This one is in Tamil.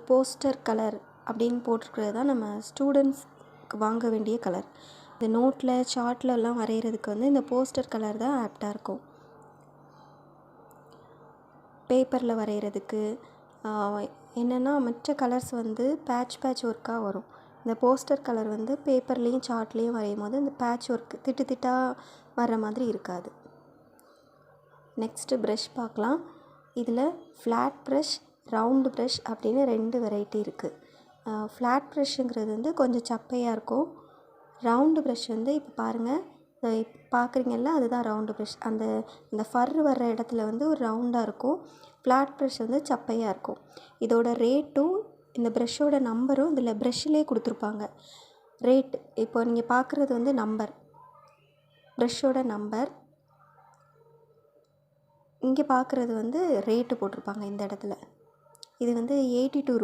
போஸ்டர் கலர் அப்படின்னு போட்டிருக்கிறது தான் நம்ம ஸ்டூடெண்ட்ஸ்க்கு வாங்க வேண்டிய கலர். இந்த நோட்டில் சார்ட்லலாம் வரைகிறதுக்கு வந்து இந்த போஸ்டர் கலர் தான் ஆப்டாக இருக்கும். பேப்பரில் வரைகிறதுக்கு என்னென்னா மற்ற கலர்ஸ் வந்து பேட்ச் ஒர்க்காக வரும். இந்த போஸ்டர் கலர் வந்து பேப்பர்லேயும் சார்ட்லேயும் வரையும் போது இந்த பேட்ச் ஒர்க் திட்டு திட்டாக வர்ற மாதிரி இருக்காது. நெக்ஸ்ட்டு ப்ரஷ் பார்க்கலாம். இதில் ஃப்ளாட் ப்ரஷ், ரவுண்டு ப்ரஷ் அப்படின்னு 2 வெரைட்டி இருக்குது. ஃப்ளாட் ப்ரஷ்ஷுங்கிறது வந்து கொஞ்சம் சப்பையாக இருக்கும். ரவுண்டு ப்ரஷ் வந்து இப்போ பாருங்கள், பார்க்குறீங்கல்ல, அதுதான் ரவுண்டு ப்ரஷ். அந்த ஃபர் வர்ற இடத்துல வந்து ஒரு ரவுண்டாக இருக்கும். ஃப்ளாட் ப்ரஷ் வந்து சப்பையாக இருக்கும். இதோட ரேட்டும் இந்த ப்ரஷ்ஷோட நம்பரும் இதில் ப்ரஷ்ஷிலே கொடுத்துருப்பாங்க. ரேட் இப்போ நீங்கள் பார்க்குறது வந்து நம்பர், ப்ரஷ்ஷோட நம்பர். இங்கே பார்க்குறது வந்து ரேட்டு போட்டிருப்பாங்க இந்த இடத்துல. இது வந்து 82 ரூபா.